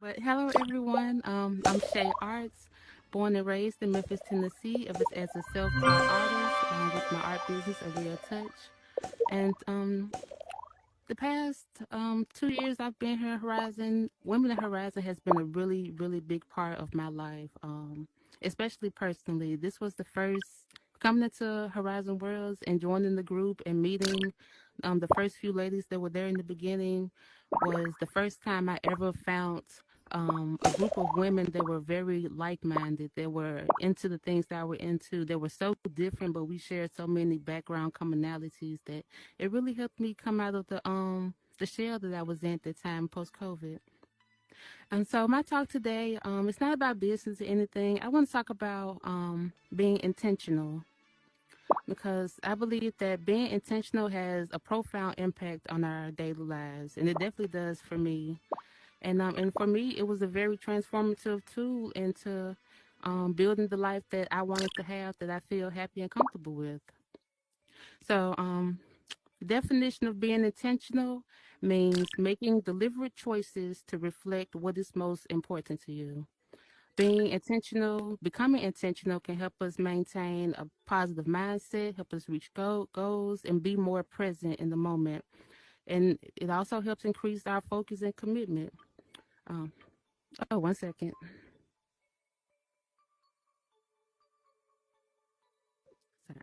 But hello, everyone. I'm ShayArtsz, born and raised in Memphis, Tennessee, as a self-taught artist with my art business, A Real Touch. And the past 2 years I've been here at Horizon, Women at Horizon has been a really, really big part of my life, especially personally. This was the first coming into Horizon Worlds and joining the group and meeting the first few ladies that were there in the beginning was the first time I ever found a group of women that were very like-minded. They were into the things that I were into. They were so different, but we shared so many background commonalities that it really helped me come out of the shell that I was in at the time post COVID. And so my talk today, it's not about business or anything. I want to talk about being intentional because I believe that being intentional has a profound impact on our daily lives, and it definitely does for me. And for me, it was a very transformative tool into building the life that I wanted to have, that I feel happy and comfortable with. So, the definition of being intentional means making deliberate choices to reflect what is most important to you. Being intentional, becoming intentional can help us maintain a positive mindset, help us reach goals, and be more present in the moment. And it also helps increase our focus and commitment. Um, oh, 1 second. Sorry.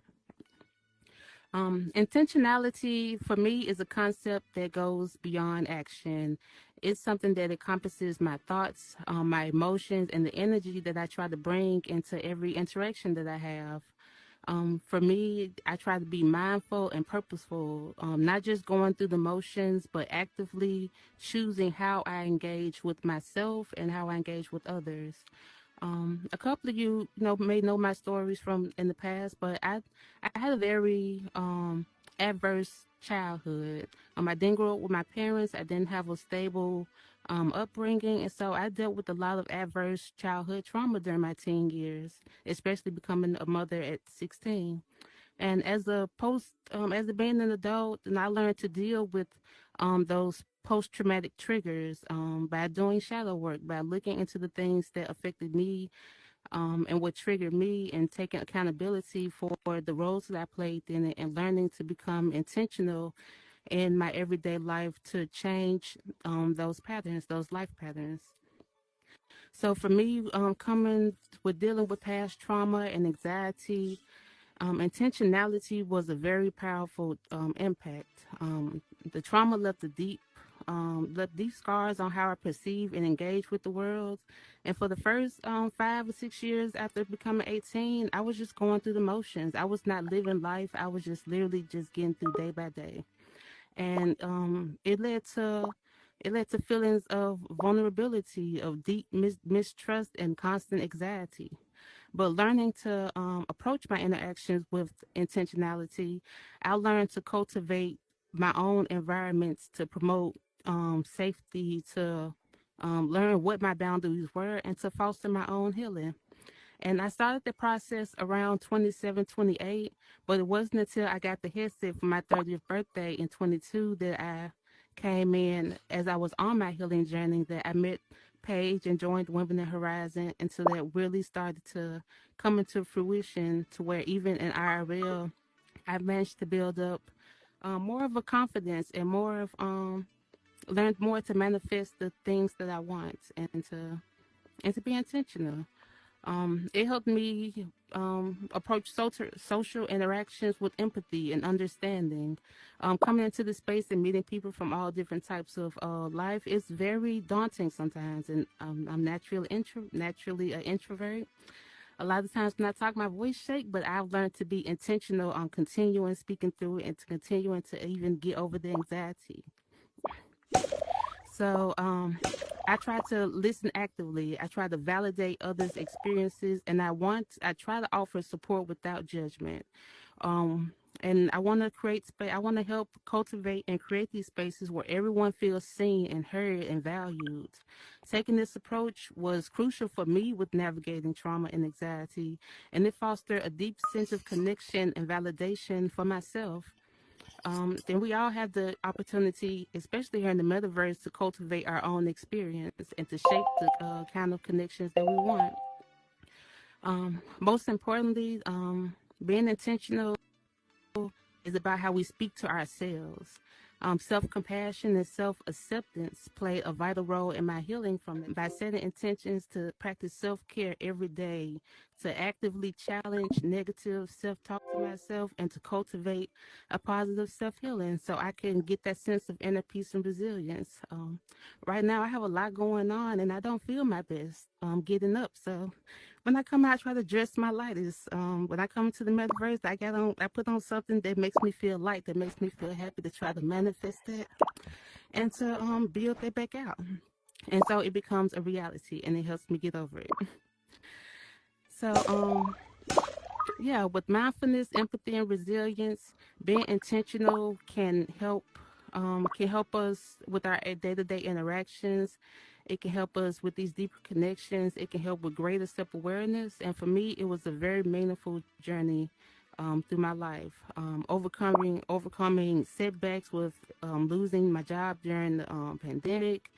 Intentionality for me is a concept that goes beyond action. It's something that encompasses my thoughts, my emotions, and the energy that I try to bring into every interaction that I have. For me, I try to be mindful and purposeful, not just going through the motions, but actively choosing how I engage with myself and how I engage with others. A couple of you may know my stories from in the past, but I had a very adverse childhood. I didn't grow up with my parents. I didn't have a stable upbringing, and so I dealt with a lot of adverse childhood trauma during my teen years, especially becoming a mother at 16. And as a being an adult, and I learned to deal with those post-traumatic triggers by doing shadow work, by looking into the things that affected me and what triggered me, and taking accountability for the roles that I played in it, and learning to become intentional in my everyday life to change those patterns, those life patterns. So for me, coming with dealing with past trauma and anxiety, intentionality was a very powerful impact. The trauma left deep scars on how I perceive and engage with the world. And for the first 5 or 6 years after becoming 18, I was just going through the motions. I was not living life. I was just literally just getting through day by day, and it led to feelings of vulnerability, of deep mistrust, and constant anxiety. But learning to approach my interactions with intentionality, I learned to cultivate my own environments to promote safety, to learn what my boundaries were, and to foster my own healing. And I started the process around 27, 28, but it wasn't until I got the headset for my 30th birthday in 22 that I came in as I was on my healing journey, that I met Paige and joined Women in Horizon until that really started to come into fruition, to where even in IRL, I managed to build up more of a confidence and more of learned more to manifest the things that I want, and to be intentional. It helped me approach social interactions with empathy and understanding. Coming into the space and meeting people from all different types of life is very daunting sometimes, and I'm naturally an introvert. A lot of times when I talk, my voice shake, but I've learned to be intentional on continuing speaking through it, and to continuing to even get over the anxiety. So I try to listen actively. I try to validate others' experiences, and I try to offer support without judgment. And I want to create space. I want to help cultivate and create these spaces where everyone feels seen and heard and valued. Taking this approach was crucial for me with navigating trauma and anxiety, and it fostered a deep sense of connection and validation for myself. then we all have the opportunity, especially here in the metaverse, to cultivate our own experience and to shape the kind of connections that we want. Most importantly, being intentional is about how we speak to ourselves. Self compassion and self acceptance play a vital role in my healing from it. By setting intentions to practice self care every day, to actively challenge negative self talk to myself, and to cultivate a positive self healing so I can get that sense of inner peace and resilience. Right now, I have a lot going on and I don't feel my best getting up. So when I come out, I try to dress my lightest. When I come to the metaverse, I put on something that makes me feel light, that makes me feel happy, to try to manifest that and to build that back out. And so it becomes a reality, and it helps me get over it. So yeah, with mindfulness, empathy, and resilience, being intentional can help us with our day-to-day interactions. It can help us with these deeper connections. It can help with greater self-awareness. And for me, it was a very meaningful journey through my life. Overcoming setbacks with losing my job during the pandemic,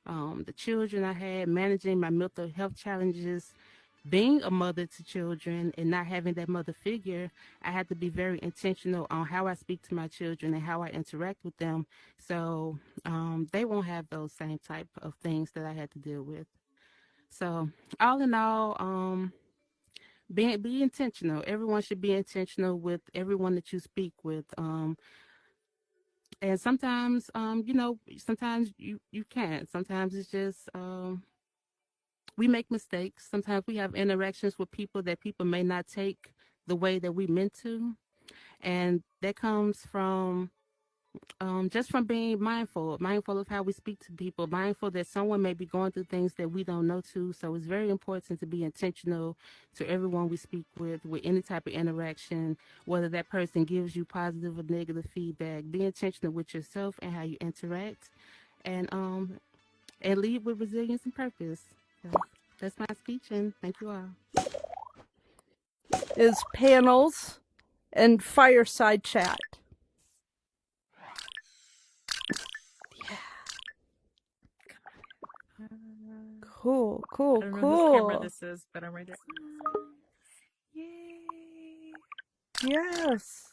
the children I had, managing my mental health challenges, being a mother to children and not having that mother figure. I had to be very intentional on how I speak to my children and how I interact with them, so they won't have those same type of things that I had to deal with. So all in all, be intentional. Everyone should be intentional with everyone that you speak with. And sometimes, sometimes you can't. Sometimes it's just we make mistakes. Sometimes we have interactions with people that people may not take the way that we meant to. And that comes from just from being mindful of how we speak to people, mindful that someone may be going through things that we don't know too. So it's very important to be intentional to everyone we speak with any type of interaction, whether that person gives you positive or negative feedback. Be intentional with yourself and how you interact, and lead with resilience and purpose. So that's my speech, and thank you all. Is panels and fireside chat. Cool. I don't know whose camera this is, but I'm right there. Yay! Yes.